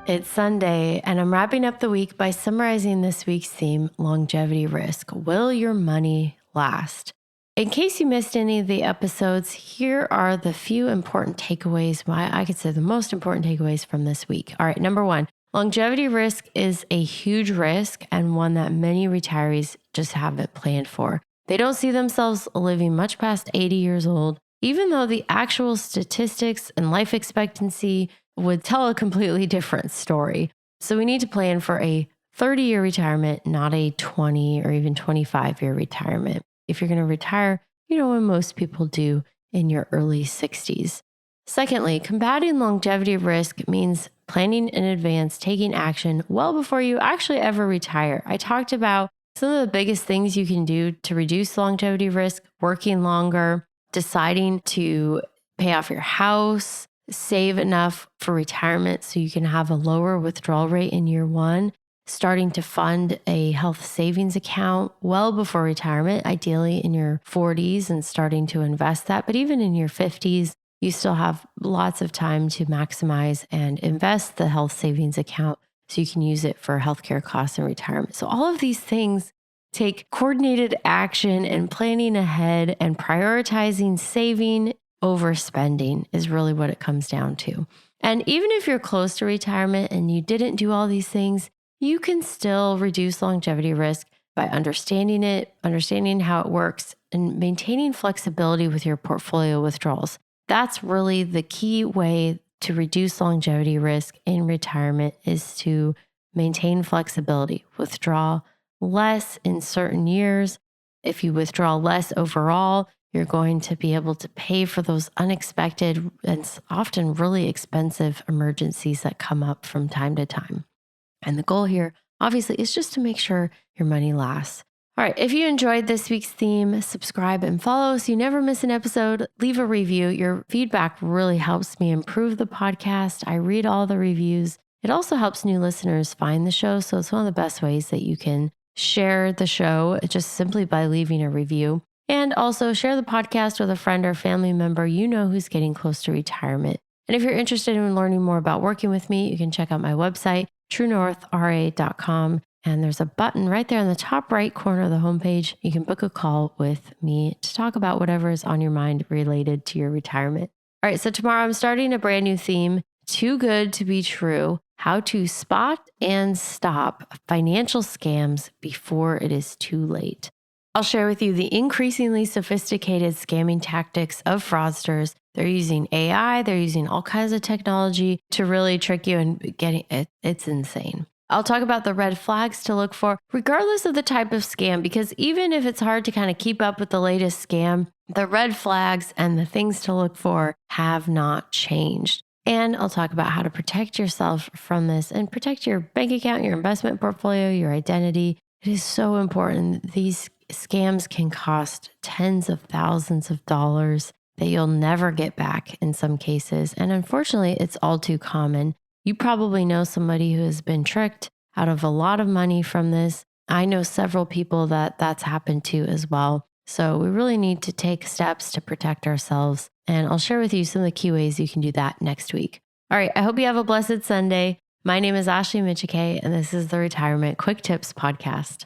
It's Sunday, and I'm wrapping up the week by summarizing this week's theme, longevity risk. Will your money last? In case you missed any of the episodes, here are the few important takeaways, I could say the most important takeaways from this week. All right, number one, longevity risk is a huge risk and one that many retirees just haven't planned for. They don't see themselves living much past 80 years old, even though the actual statistics and life expectancy would tell a completely different story. So we need to plan for a 30-year retirement, not a 20 or even 25-year retirement. If you're going to retire, when most people do in your early 60s. Secondly, combating longevity risk means planning in advance, taking action well before you actually ever retire. I talked about some of the biggest things you can do to reduce longevity risk: working longer, deciding to pay off your house, save enough for retirement so you can have a lower withdrawal rate in year one, starting to fund a health savings account well before retirement, ideally in your 40s, and starting to invest that. But even in your 50s, you still have lots of time to maximize and invest the health savings account so you can use it for healthcare costs and retirement. So all of these things take coordinated action and planning ahead, and prioritizing saving over spending is really what it comes down to. And even if you're close to retirement and you didn't do all these things, you can still reduce longevity risk by understanding it, understanding how it works, and maintaining flexibility with your portfolio withdrawals. That's really the key way to reduce longevity risk in retirement, is to maintain flexibility. Withdraw less in certain years. If you withdraw less overall, you're going to be able to pay for those unexpected and often really expensive emergencies that come up from time to time. And the goal here, obviously, is just to make sure your money lasts. All right, if you enjoyed this week's theme, subscribe and follow so you never miss an episode. Leave a review. Your feedback really helps me improve the podcast. I read all the reviews. It also helps new listeners find the show. So it's one of the best ways that you can share the show, just simply by leaving a review. And also share the podcast with a friend or family member who's getting close to retirement. And if you're interested in learning more about working with me, you can check out my website, truenorthra.com. And there's a button right there in the top right corner of the homepage. You can book a call with me to talk about whatever is on your mind related to your retirement. All right, so tomorrow I'm starting a brand new theme, Too Good to Be True: How to Spot and Stop Financial Scams Before It Is Too Late. I'll share with you the increasingly sophisticated scamming tactics of fraudsters. They're using AI, they're using all kinds of technology to really trick you, and getting it. It's insane. I'll talk about the red flags to look for, regardless of the type of scam, because even if it's hard to kind of keep up with the latest scam, the red flags and the things to look for have not changed. And I'll talk about how to protect yourself from this and protect your bank account, your investment portfolio, your identity. It is so important. These scams can cost tens of thousands of dollars that you'll never get back in some cases. And unfortunately, it's all too common. You probably know somebody who has been tricked out of a lot of money from this. I know several people that's happened to as well. So we really need to take steps to protect ourselves. And I'll share with you some of the key ways you can do that next week. All right, I hope you have a blessed Sunday. My name is Ashley Michike, and this is the Retirement Quick Tips Podcast.